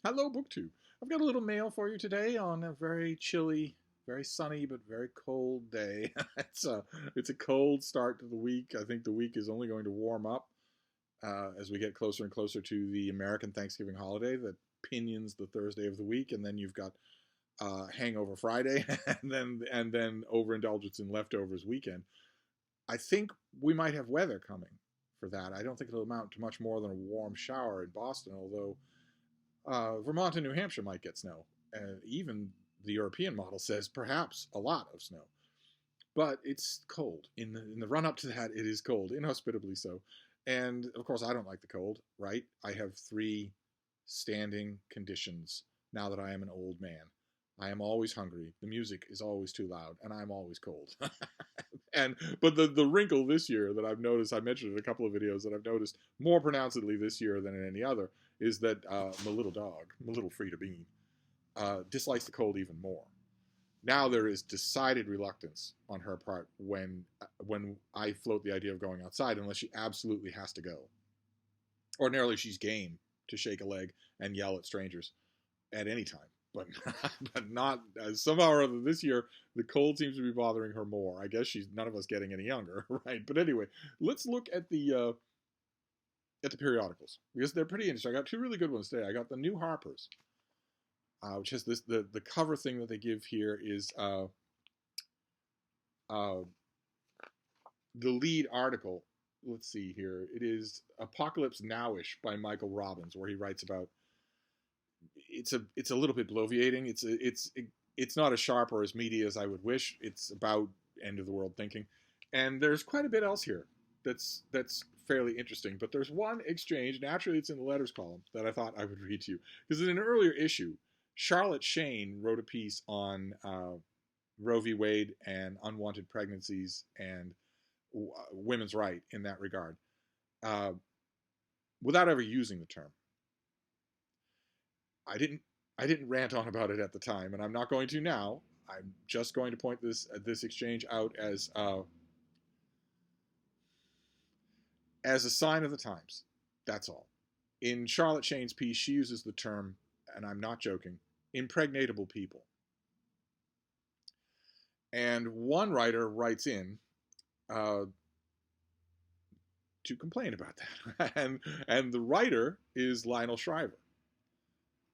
Hello, BookTube. I've got a little mail for you today on a very chilly, very sunny, but very cold day. it's a cold start to the week. I think the week is only going to warm up as we get closer and closer to the American Thanksgiving holiday that pinions the Thursday of the week, and then you've got Hangover Friday, and then overindulgence in leftovers weekend. I think we might have weather coming for that. I don't think it'll amount to much more than a warm shower in Boston, although Vermont and New Hampshire might get snow. Even the European model says perhaps a lot of snow. But it's cold. In the run up to that, it is cold, inhospitably so. And of course, I don't like the cold, right? I have three standing conditions now that I am an old man. I am always hungry. The music is always too loud, and I'm always cold. But the wrinkle this year that I've noticed, I mentioned in a couple of videos that I've noticed more pronouncedly this year than in any other, is that my little dog, my little Frida Bean, dislikes the cold even more. Now there is decided reluctance on her part when I float the idea of going outside, unless she absolutely has to go. Ordinarily, she's game to shake a leg and yell at strangers at any time. But but not somehow or other this year the cold seems to be bothering her more. I guess she's none of us getting any younger, right? But anyway, let's look at the periodicals because they're pretty interesting. I got two really good ones today. I got the new Harpers, which has this the cover thing that they give here is the lead article. Let's see here. It is Apocalypse Nowish by Michael Robbins, where he writes about it's a little bit bloviating. It's not as sharp or as meaty as I would wish. It's about end of the world thinking, and there's quite a bit else here that's fairly interesting. But there's one exchange. Naturally, it's in the letters column that I thought I would read to you because in an earlier issue, Charlotte Shane wrote a piece on Roe v. Wade and unwanted pregnancies and women's right in that regard, without ever using the term. I didn't rant on about it at the time, and I'm not going to now. I'm just going to point this exchange out as a sign of the times. That's all. In Charlotte Shane's piece, she uses the term, and I'm not joking, impregnatable people. And one writer writes in to complain about that, and the writer is Lionel Shriver,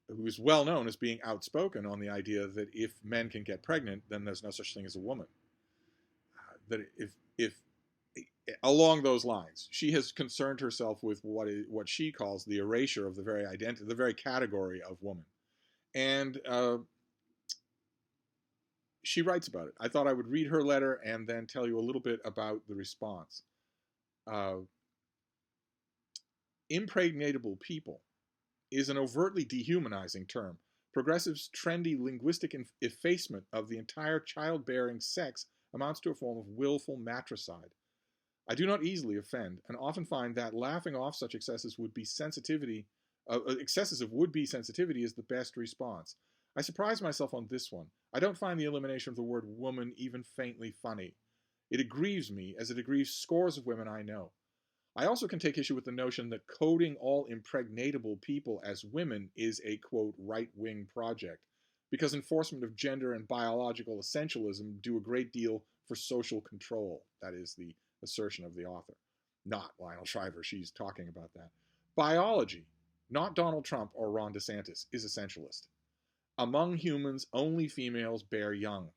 who is well known as being outspoken on the idea that if men can get pregnant, then there's no such thing as a woman. That if along those lines, she has concerned herself with what she calls the erasure of the very identity, the very category of woman, and she writes about it. I thought I would read her letter and then tell you a little bit about the response. Impregnatable people is an overtly dehumanizing term. Progressives' trendy linguistic effacement of the entire childbearing sex amounts to a form of willful matricide. I do not easily offend, and often find that laughing off such excesses of would-be sensitivity is the best response. I surprise myself on this one. I don't find the elimination of the word woman even faintly funny. It aggrieves me as it aggrieves scores of women I know. I also can take issue with the notion that coding all impregnatable people as women is a, quote, right-wing project, because enforcement of gender and biological essentialism do a great deal for social control. That is the assertion of the author. Not Lionel Shriver. She's talking about that. Biology, not Donald Trump or Ron DeSantis, is essentialist. Among humans, only females bear young.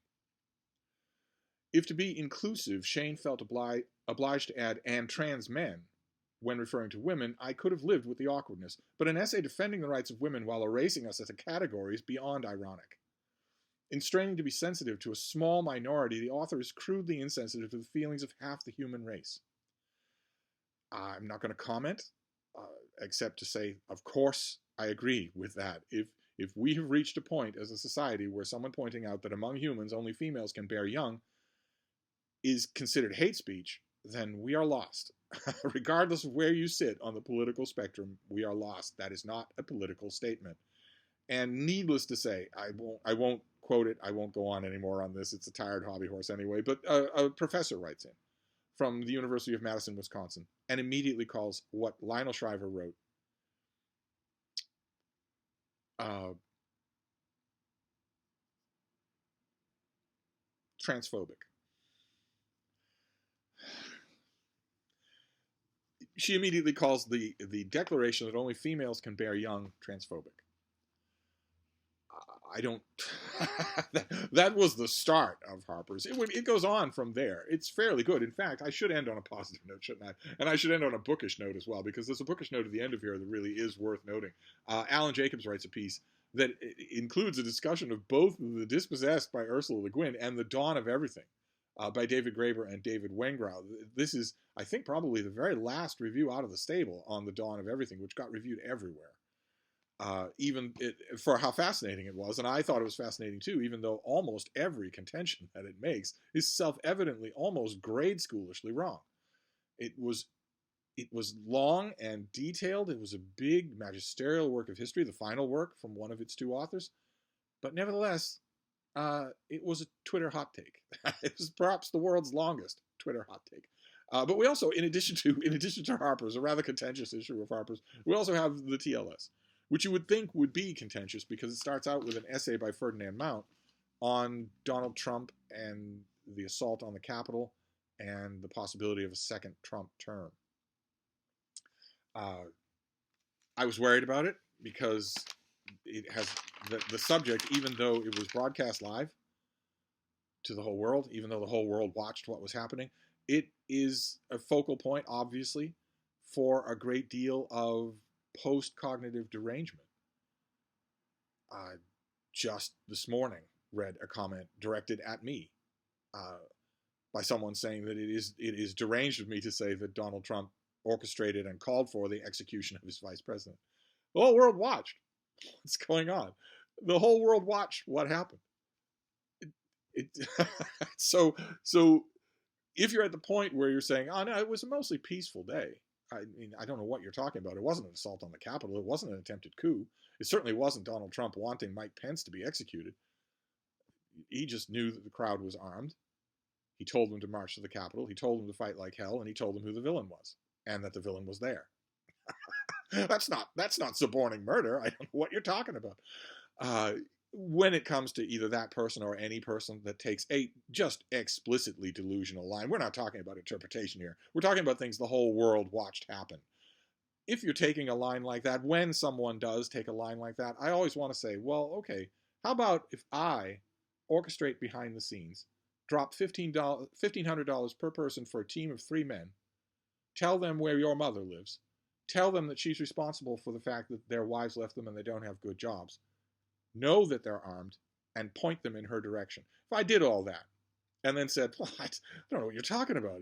If to be inclusive, Shane felt obliged to add, and trans men, when referring to women, I could have lived with the awkwardness, but an essay defending the rights of women while erasing us as a category is beyond ironic. In straining to be sensitive to a small minority, the author is crudely insensitive to the feelings of half the human race. I'm not going to comment, except to say, of course, I agree with that. If we have reached a point as a society where someone pointing out that among humans only females can bear young is considered hate speech, then we are lost. Regardless of where you sit on the political spectrum, we are lost. That is not a political statement. And needless to say, I won't quote it. I won't go on anymore on this. It's a tired hobby horse anyway. But a professor writes in from the University of Madison, Wisconsin, and immediately calls what Lionel Shriver wrote uh, transphobic. She immediately calls the declaration that only females can bear young transphobic. I don't. That was the start of Harpers. It goes on from there. It's fairly good. In fact, I should end on a positive note, shouldn't I? And I should end on a bookish note as well, because there's a bookish note at the end of here that really is worth noting. Alan Jacobs writes a piece that includes a discussion of both The Dispossessed by Ursula Le Guin and The Dawn of Everything by David Graeber and David Wengrow. This is, I think, probably the very last review out of the stable on The Dawn of Everything, which got reviewed everywhere. For how fascinating it was, and I thought it was fascinating too, even though almost every contention that it makes is self-evidently almost grade schoolishly wrong. It was long and detailed. It was a big magisterial work of history, the final work from one of its two authors, but nevertheless, it was a Twitter hot take. It was perhaps the world's longest Twitter hot take. But we also, in addition to Harpers, a rather contentious issue of Harpers, we also have the TLS, which you would think would be contentious because it starts out with an essay by Ferdinand Mount on Donald Trump and the assault on the Capitol and the possibility of a second Trump term. I was worried about it because it has the subject, even though it was broadcast live to the whole world, even though the whole world watched what was happening, it is a focal point, obviously, for a great deal of post-cognitive derangement. Just this morning read a comment directed at me by someone saying that it is deranged of me to say that Donald Trump orchestrated and called for the execution of his vice president. The whole world watched what's going on. The whole world watched what happened. So if you're at the point where you're saying, oh no, it was a mostly peaceful day, I mean, I don't know what you're talking about. It wasn't an assault on the Capitol. It wasn't an attempted coup. It certainly wasn't Donald Trump wanting Mike Pence to be executed. He just knew that the crowd was armed. He told them to march to the Capitol. He told them to fight like hell, and he told them who the villain was, and that the villain was there. That's not suborning murder. I don't know what you're talking about. When it comes to either that person or any person that takes a just explicitly delusional line, we're not talking about interpretation here. We're talking about things the whole world watched happen. If you're taking a line like that, when someone does take a line like that, I always want to say, well, okay, how about if I orchestrate behind the scenes, drop $1,500 per person for a team of 3 men, tell them where your mother lives, tell them that she's responsible for the fact that their wives left them and they don't have good jobs, know that they're armed, and point them in her direction. If I did all that and then said, well, I don't know what you're talking about.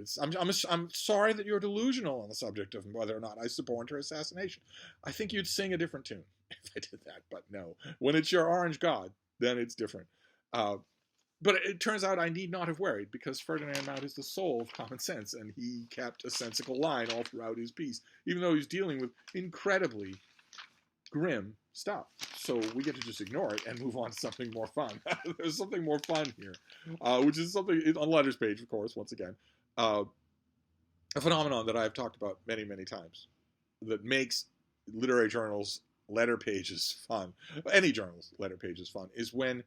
I'm sorry that you're delusional on the subject of whether or not I suborned her assassination, I think you'd sing a different tune if I did that. But no, when it's your orange god, then it's different. But it turns out I need not have worried, because Ferdinand Mount is the soul of common sense, and he kept a sensible line all throughout his piece, even though he's dealing with incredibly grim stuff. So we get to just ignore it and move on to something more fun. There's something more fun here, which is something on Letters page, of course, once again. A phenomenon that I've talked about many, many times that makes literary journals' letter pages fun, any journal's letter pages fun, is when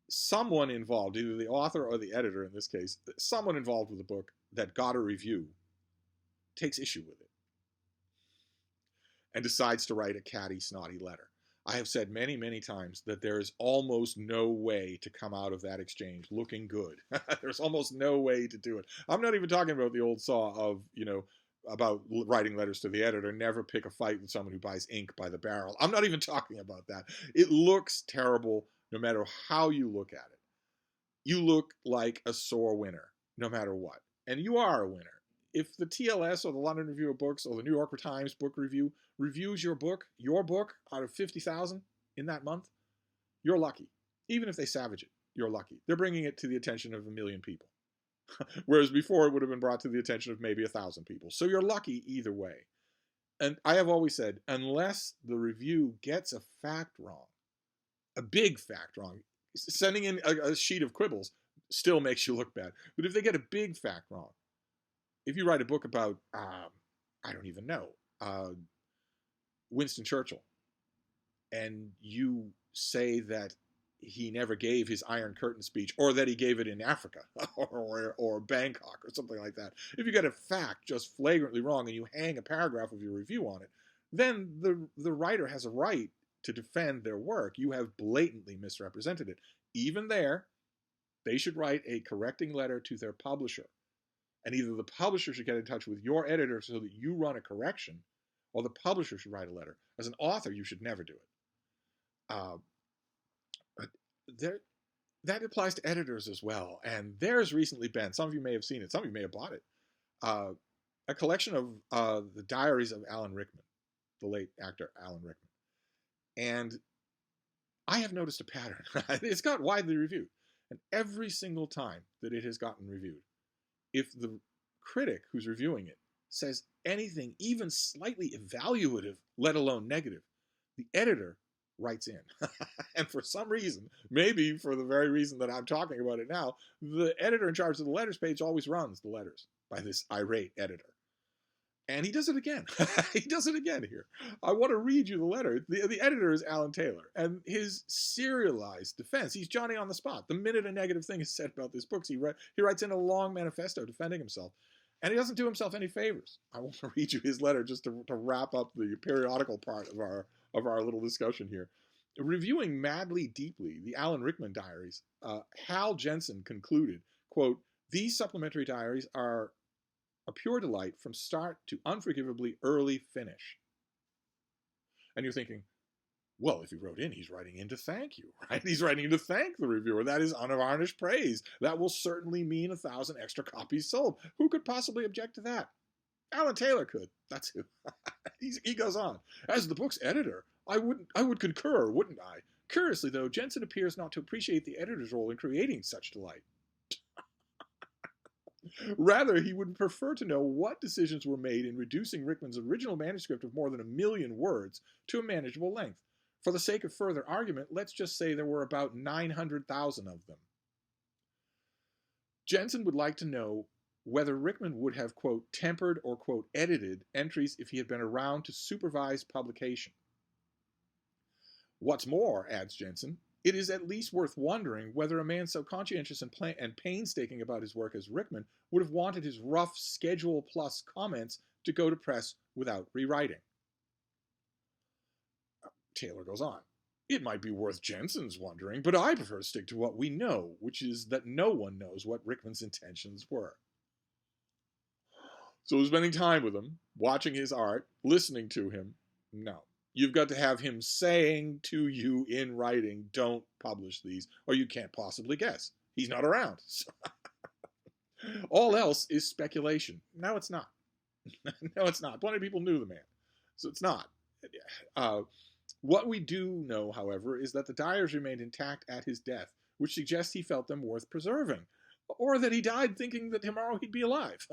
someone involved, either the author or the editor in this case, someone involved with the book that got a review, takes issue with it and decides to write a catty, snotty letter. I have said many, many times that there is almost no way to come out of that exchange looking good. There's almost no way to do it. I'm not even talking about the old saw of, about writing letters to the editor, never pick a fight with someone who buys ink by the barrel. I'm not even talking about that. It looks terrible no matter how you look at it. You look like a sore winner, no matter what. And you are a winner. If the TLS or the London Review of Books or the New York Times Book Review reviews your book out of 50,000 in that month, you're lucky. Even if they savage it, you're lucky. They're bringing it to the attention of 1 million people. Whereas before it would have been brought to the attention of maybe 1,000 people. So you're lucky either way. And I have always said, unless the review gets a fact wrong, a big fact wrong, sending in a sheet of quibbles still makes you look bad. But if they get a big fact wrong, if you write a book about, I don't even know, Winston Churchill, and you say that he never gave his Iron Curtain speech, or that he gave it in Africa or Bangkok or something like that, if you get a fact just flagrantly wrong and you hang a paragraph of your review on it, then the writer has a right to defend their work. You have blatantly misrepresented it. Even there, they should write a correcting letter to their publisher. And either the publisher should get in touch with your editor so that you run a correction, or the publisher should write a letter. As an author, you should never do it. That applies to editors as well. And there's recently been, some of you may have seen it, some of you may have bought it, a collection of the diaries of Alan Rickman, the late actor Alan Rickman. And I have noticed a pattern. It's got widely reviewed. And every single time that it has gotten reviewed, if the critic who's reviewing it says anything even slightly evaluative, let alone negative, the editor writes in. And for some reason, maybe for the very reason that I'm talking about it now, the editor in charge of the letters page always runs the letters by this irate editor. And he does it again. He does it again here. I want to read you the letter. The editor is Alan Taylor, and his serialized defense, he's Johnny on the spot. The minute a negative thing is said about this book, he writes in a long manifesto defending himself. And he doesn't do himself any favors. I want to read you his letter just to wrap up the periodical part of our little discussion here. Reviewing madly deeply the Alan Rickman diaries, Hal Jensen concluded, quote, "These supplementary diaries are a pure delight from start to unforgivably early finish." And you're thinking, well, if he wrote in, he's writing in to thank you, right? He's writing in to thank the reviewer. That is unvarnished praise. That will certainly mean 1,000 extra copies sold. Who could possibly object to that? Alan Taylor could. That's who. He goes on. As the book's editor, I would concur, wouldn't I? Curiously, though, Jensen appears not to appreciate the editor's role in creating such delight. Rather, he would prefer to know what decisions were made in reducing Rickman's original manuscript of more than 1 million words to a manageable length. For the sake of further argument, let's just say there were about 900,000 of them. Jensen would like to know whether Rickman would have, quote, tempered or, quote, edited entries if he had been around to supervise publication. What's more, adds Jensen, it is at least worth wondering whether a man so conscientious and painstaking about his work as Rickman would have wanted his rough Schedule Plus comments to go to press without rewriting. Taylor goes on. It might be worth Jensen's wondering, but I prefer to stick to what we know, which is that no one knows what Rickman's intentions were. So spending time with him, watching his art, listening to him, no. You've got to have him saying to you in writing, don't publish these, or you can't possibly guess. He's not around. All else is speculation. No, it's not. No, it's not. Plenty of people knew the man. So it's not. What we do know, however, is that the diaries remained intact at his death, which suggests he felt them worth preserving, or that he died thinking that tomorrow he'd be alive.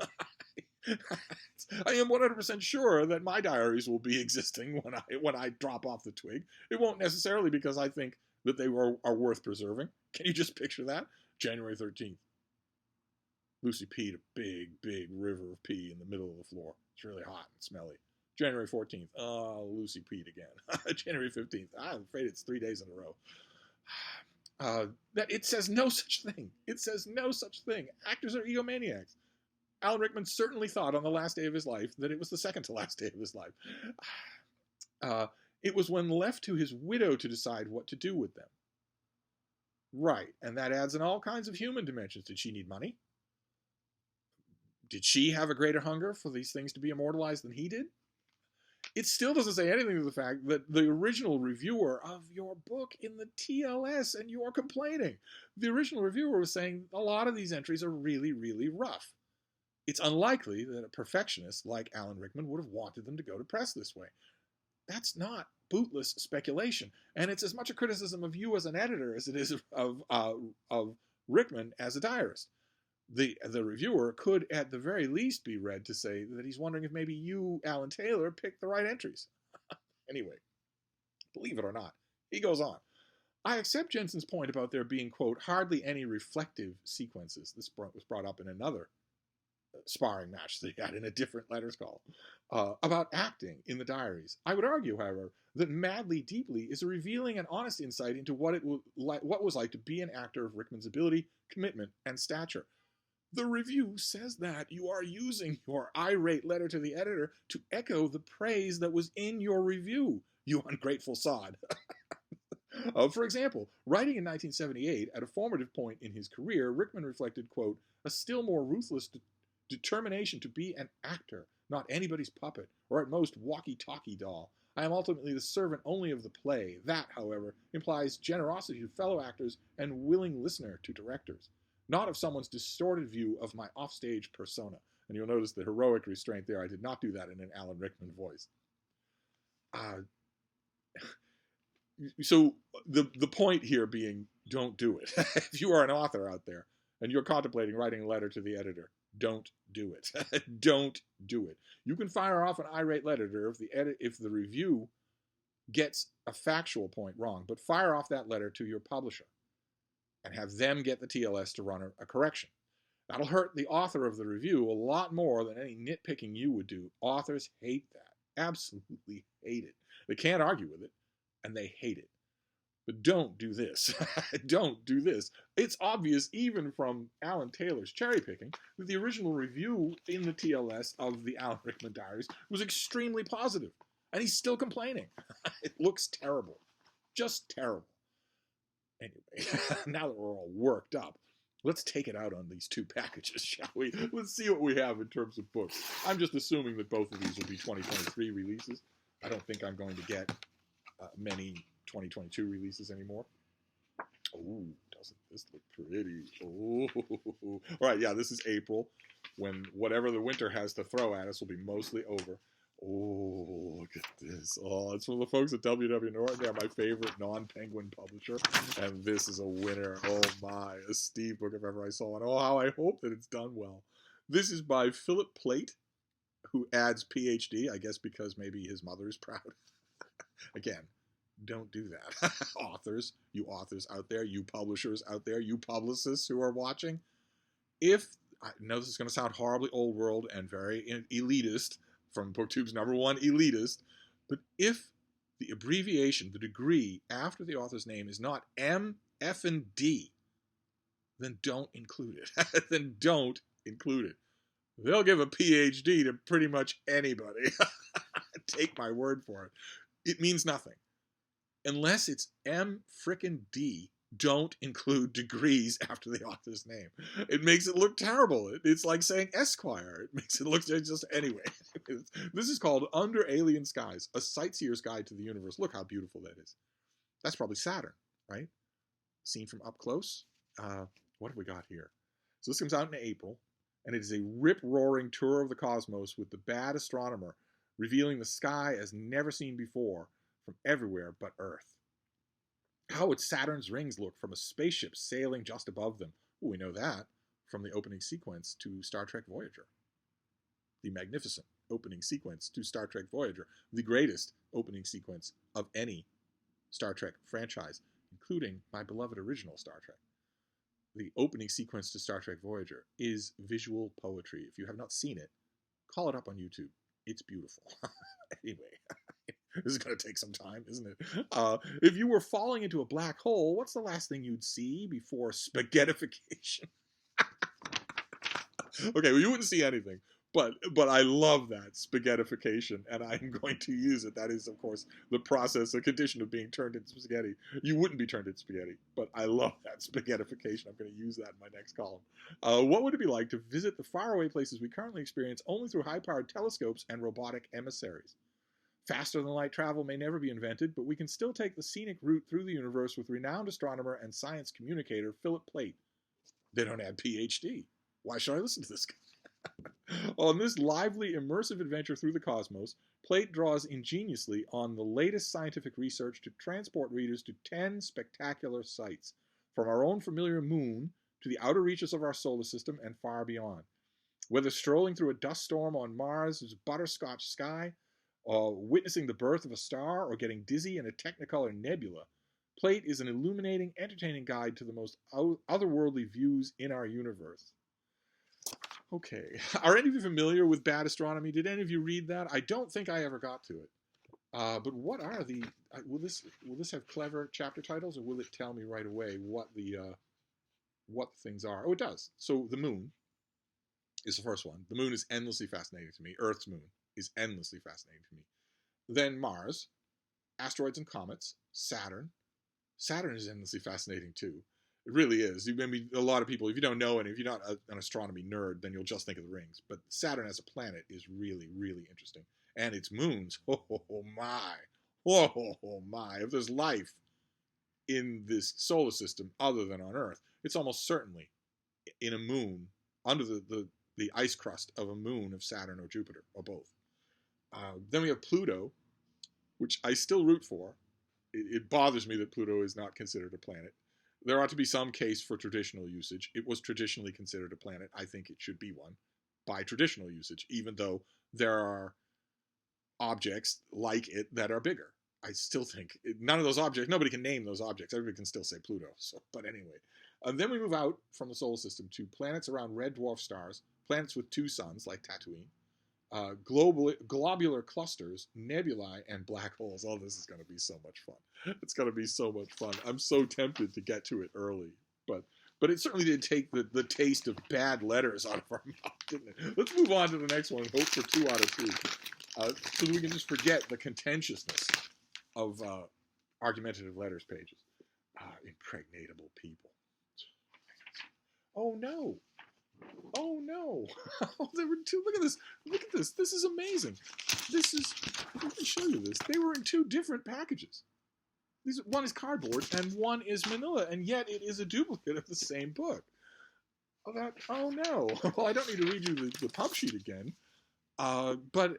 I am 100% sure that my diaries will be existing when I drop off the twig. It won't necessarily because I think that they are worth preserving. Can you just picture that? January 13th. Lucy peed a big, big river of pee in the middle of the floor. It's really hot and smelly. January 14th. Oh, Lucy peed again. January 15th. I'm afraid it's 3 days in a row. That it says no such thing. It says no such thing. Actors are egomaniacs. Alan Rickman certainly thought on the last day of his life that it was the second to last day of his life. It was when left to his widow to decide what to do with them. Right, and that adds in all kinds of human dimensions. Did she need money? Did she have a greater hunger for these things to be immortalized than he did? It still doesn't say anything to the fact that the original reviewer of your book in the TLS, and you're complaining. The original reviewer was saying a lot of these entries are really, really rough. It's unlikely that a perfectionist like Alan Rickman would have wanted them to go to press this way. That's not bootless speculation, and it's as much a criticism of you as an editor as it is of Rickman as a diarist. The reviewer could at the very least be read to say that he's wondering if maybe you, Alan Taylor, picked the right entries. Anyway, believe it or not, he goes on. I accept Jensen's point about there being, quote, hardly any reflective sequences. This was brought up in another sparring match that he had in a different letters call, about acting in the diaries. I would argue, however, that Madly Deeply is a revealing and honest insight into what was like to be an actor of Rickman's ability, commitment, and stature. The review says that you are using your irate letter to the editor to echo the praise that was in your review, you ungrateful sod. For example, writing in 1978, at a formative point in his career, Rickman reflected, quote, a still more ruthless determination to be an actor, not anybody's puppet, or at most walkie-talkie doll. I am ultimately the servant only of the play. That, however, implies generosity to fellow actors and willing listener to directors, not of someone's distorted view of my offstage persona. And you'll notice the heroic restraint there. I did not do that in an Alan Rickman voice. So the point here being, don't do it. If you are an author out there and you're contemplating writing a letter to the editor, don't do it. Don't do it. You can fire off an irate letter if the review gets a factual point wrong, but fire off that letter to your publisher and have them get the TLS to run a correction. That'll hurt the author of the review a lot more than any nitpicking you would do. Authors hate that. Absolutely hate it. They can't argue with it, and they hate it. But don't do this. Don't do this. It's obvious, even from Alan Taylor's cherry picking, that the original review in the TLS of the Alan Rickman Diaries was extremely positive, and he's still complaining. It looks terrible. Just terrible. Anyway, now that we're all worked up, let's take it out on these two packages, shall we? Let's see what we have in terms of books. I'm just assuming that both of these will be 2023 releases. I don't think I'm going to get many 2022 releases anymore. Oh, doesn't this look pretty? Oh, all right, yeah, this is April, when whatever the winter has to throw at us will be mostly over. Oh, look at this. Oh, it's from the folks at W.W. Norton. They're my favorite non-Penguin publisher, and this is a winner. Oh my, a Steve book if ever I saw one. Oh, how I hope that it's done well. This is by Philip Plait, who adds PhD, I guess because maybe his mother is proud. Again, don't do that. Authors, you authors out there, you publishers out there, you publicists who are watching, if, I know this is going to sound horribly old world and very elitist, from BookTube's #1 elitist, but if the abbreviation, the degree after the author's name is not M, F, and D, then don't include it. Then don't include it. They'll give a PhD to pretty much anybody. Take my word for it. It means nothing. Unless it's M frickin' D, don't include degrees after the author's name. It makes it look terrible. It's like saying Esquire. It makes it look just anyway. This is called Under Alien Skies, a sightseer's guide to the universe. Look how beautiful that is. That's probably Saturn, right? Seen from up close. What have we got here? So this comes out in April, and it is a rip-roaring tour of the cosmos with the bad astronomer, revealing the sky as never seen before from everywhere but Earth. How would Saturn's rings look from a spaceship sailing just above them? Well, we know that from the opening sequence to Star Trek Voyager. The magnificent opening sequence to Star Trek Voyager. The greatest opening sequence of any Star Trek franchise, including my beloved original Star Trek. The opening sequence to Star Trek Voyager is visual poetry. If you have not seen it, call it up on YouTube. It's beautiful. Anyway. This is going to take some time, isn't it? If you were falling into a black hole, what's the last thing you'd see before spaghettification? Okay, well, you wouldn't see anything, but I love that, spaghettification, and I'm going to use it. That is, of course, the process, the condition of being turned into spaghetti. You wouldn't be turned into spaghetti, but I love that, spaghettification. I'm going to use that in my next column. What would it be like to visit the faraway places we currently experience only through high-powered telescopes and robotic emissaries? Faster-than-light travel may never be invented, but we can still take the scenic route through the universe with renowned astronomer and science communicator Philip Plait. They don't have PhD. Why should I listen to this guy? On this lively, immersive adventure through the cosmos, Plait draws ingeniously on the latest scientific research to transport readers to 10 spectacular sights, from our own familiar moon to the outer reaches of our solar system and far beyond. Whether strolling through a dust storm on Mars' butterscotch sky, witnessing the birth of a star, or getting dizzy in a technicolor nebula, Plait is an illuminating, entertaining guide to the most otherworldly views in our universe. Okay. Are any of you familiar with Bad Astronomy? Did any of you read that? I don't think I ever got to it. But what are the? Will this have clever chapter titles, or will it tell me right away what the things are? Oh, it does. So the moon is the first one. The moon is endlessly fascinating to me. Earth's moon is endlessly fascinating to me. Then Mars, asteroids and comets, Saturn. Saturn is endlessly fascinating too. It really is. I mean, a lot of people, if you don't know, and if you're not an astronomy nerd, then you'll just think of the rings. But Saturn as a planet is really, really interesting. And its moons, oh my, oh my. If there's life in this solar system other than on Earth, it's almost certainly in a moon, under the ice crust of a moon of Saturn or Jupiter, or both. Then we have Pluto, which I still root for. It bothers me that Pluto is not considered a planet. There ought to be some case for traditional usage. It was traditionally considered a planet. I think it should be one by traditional usage, even though there are objects like it that are bigger. I still think none of those objects, nobody can name those objects. Everybody can still say Pluto. So, but anyway. And then we move out from the solar system to planets around red dwarf stars, planets with two suns like Tatooine, globular clusters, nebulae, and black holes. Oh, this is going to be so much fun. It's going to be so much fun. I'm so tempted to get to it early. But it certainly did take the taste of bad letters out of our mouth, didn't it? Let's move on to the next one and hope for 2 out of 2. So that we can just forget the contentiousness of argumentative letters pages. Impregnatable people. Oh no. Oh no. There were 2. Look at this. Look at this. This is amazing. This is, let me show you this. They were in 2 different packages. One is cardboard and one is manila, and yet it is a duplicate of the same book. Oh no. Well, I don't need to read you the pub sheet again. But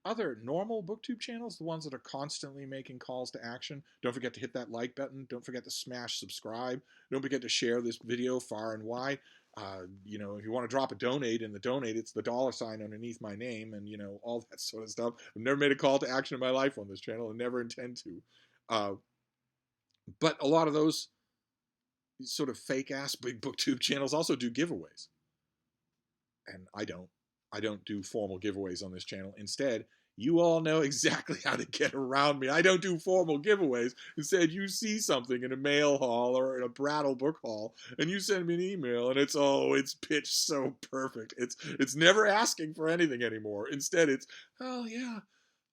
other normal booktube channels, the ones that are constantly making calls to action, don't forget to hit that like button. Don't forget to smash subscribe. Don't forget to share this video far and wide. If you want to drop a donate in the donate, it's the $ underneath my name, and all that sort of stuff. I've never made a call to action in my life on this channel and never intend to. But a lot of those sort of fake ass big booktube channels also do giveaways, and I don't do formal giveaways on this channel. Instead, you all know exactly how to get around me. I don't do formal giveaways. Instead, you see something in a mail haul or in a Brattle book haul, and you send me an email, and it's pitched so perfect. It's never asking for anything anymore. Instead, it's, oh yeah,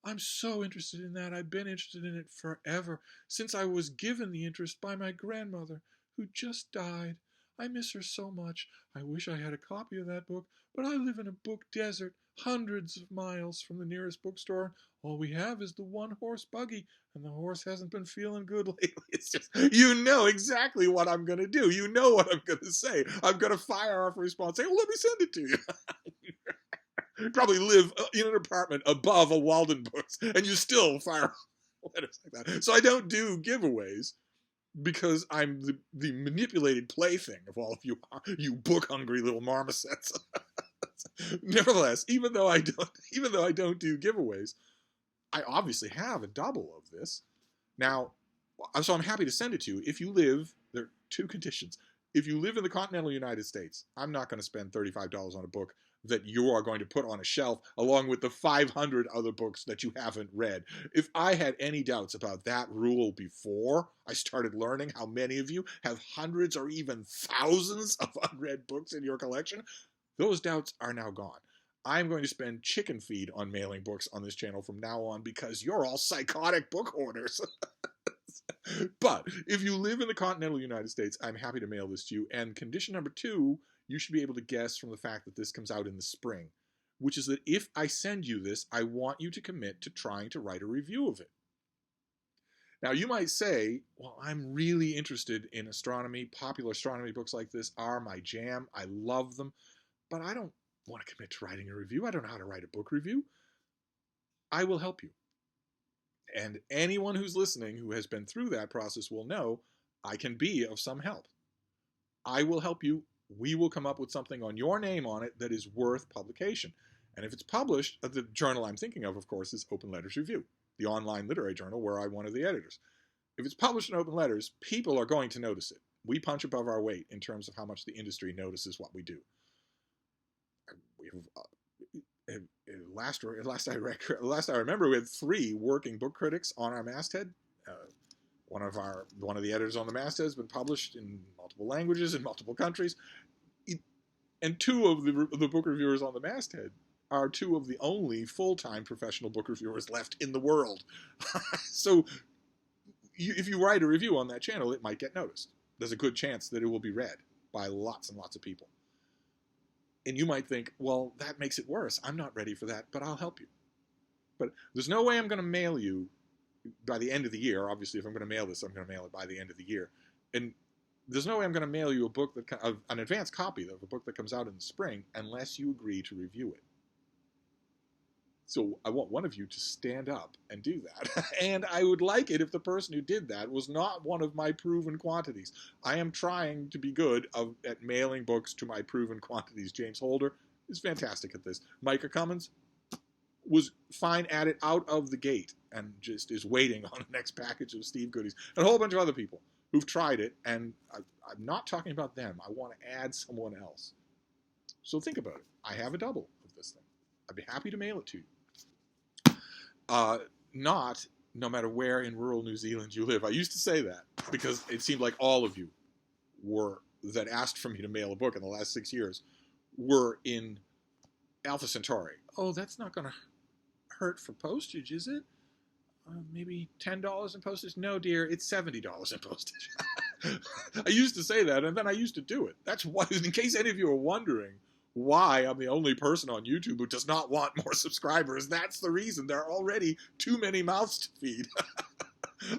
I'm so interested in that. I've been interested in it forever, since I was given the interest by my grandmother, who just died. I miss her so much. I wish I had a copy of that book, but I live in a book desert, hundreds of miles from the nearest bookstore. All we have is the 1-horse buggy, and the horse hasn't been feeling good lately. It's just, you know exactly what I'm going to do. You know what I'm going to say. I'm going to fire off a response, say, well, let me send it to you. Probably live in an apartment above a Walden Books, and you still fire letters like that. So I don't do giveaways, because I'm the manipulated plaything of all of you book-hungry little marmosets. Nevertheless, even though I don't do giveaways, I obviously have a double of this. Now, so I'm happy to send it to you. If you live, there are 2 conditions. If you live in the continental United States, I'm not going to spend $35 on a book that you are going to put on a shelf along with the 500 other books that you haven't read. If I had any doubts about that rule before I started learning how many of you have hundreds or even thousands of unread books in your collection, those doubts are now gone. I'm going to spend chicken feed on mailing books on this channel from now on, because you're all psychotic book hoarders. But if you live in the continental United States, I'm happy to mail this to you. And condition number 2, you should be able to guess from the fact that this comes out in the spring, which is that if I send you this, I want you to commit to trying to write a review of it. Now, you might say, well, I'm really interested in astronomy. Popular astronomy books like this are my jam. I love them, but I don't want to commit to writing a review. I don't know how to write a book review. I will help you. And anyone who's listening who has been through that process will know I can be of some help. I will help you. We will come up with something on your name on it that is worth publication. And if it's published, the journal I'm thinking of course, is Open Letters Review, the online literary journal where I'm one of the editors. If it's published in open letters, people are going to notice it. We punch above our weight in terms of how much the industry notices what we do. Last I remember, we had 3 working book critics on our masthead. One of the editors on the masthead has been published in multiple languages in multiple countries, and 2 of the book reviewers on the masthead are 2 of the only full-time professional book reviewers left in the world. So if you write a review on that channel, it might get noticed. There's a good chance that it will be read by lots and lots of people. And you might think, well, that makes it worse. I'm not ready for that, but I'll help you. But there's no way I'm going to mail you by the end of the year. Obviously, if I'm going to mail this, I'm going to mail it by the end of the year. And there's no way I'm going to mail you a book an advanced copy of a book that comes out in the spring unless you agree to review it. So I want one of you to stand up and do that. And I would like it if the person who did that was not one of my proven quantities. I am trying to be good at mailing books to my proven quantities. James Holder is fantastic at this. Micah Cummins was fine at it out of the gate and just is waiting on the next package of Steve goodies. And a whole bunch of other people who've tried it, and I'm not talking about them. I want to add someone else. So think about it. I have a double of this thing. I'd be happy to mail it to you. Not no matter where in rural New Zealand you live. I used to say that because it seemed like all of you that asked for me to mail a book in the last 6 years were in Alpha Centauri. Oh, that's not going to hurt for postage, is it? Maybe $10 in postage? No, dear, it's $70 in postage. I used to say that, and then I used to do it. That's why, in case any of you are wondering why I'm the only person on YouTube who does not want more subscribers, that's the reason. There are already too many mouths to feed.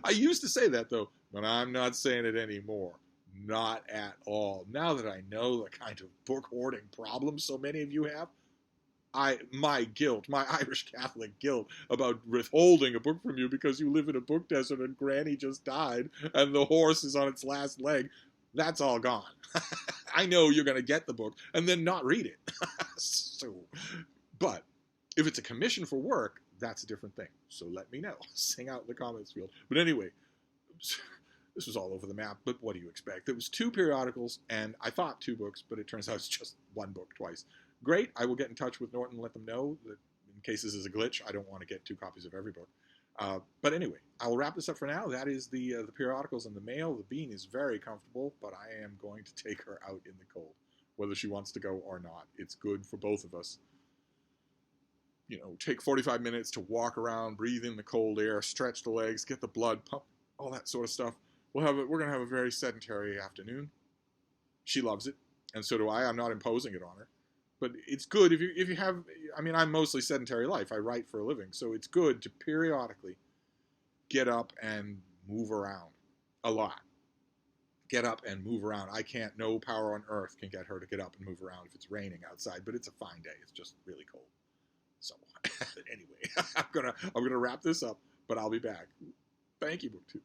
I used to say that, though, but I'm not saying it anymore. Not at all. Now that I know the kind of book hoarding problem so many of you have, my guilt, my Irish Catholic guilt about withholding a book from you because you live in a book desert and Granny just died and the horse is on its last leg, that's all gone. I know you're going to get the book and then not read it. But if it's a commission for work, that's a different thing. So let me know. Sing out in the comments field. But anyway, this was all over the map, but what do you expect? There was 2 periodicals, and I thought 2 books, but it turns out it's just 1 book twice. Great. I will get in touch with Norton and let them know that in case this is a glitch, I don't want to get 2 copies of every book. But anyway, I will wrap this up for now. That is the periodicals in the mail. The bean is very comfortable, but I am going to take her out in the cold, whether she wants to go or not. It's good for both of us. You know, take 45 minutes to walk around, breathe in the cold air, stretch the legs, get the blood pump, all that sort of stuff. We're going to have a very sedentary afternoon. She loves it, and so do I. I'm not imposing it on her. But it's good if you have, I mean, I'm mostly sedentary life. I write for a living. So it's good to periodically get up and move around a lot. Get up and move around. No power on earth can get her to get up and move around if it's raining outside, but it's a fine day. It's just really cold. So anyway, I'm gonna wrap this up, but I'll be back. Thank you, BookTube.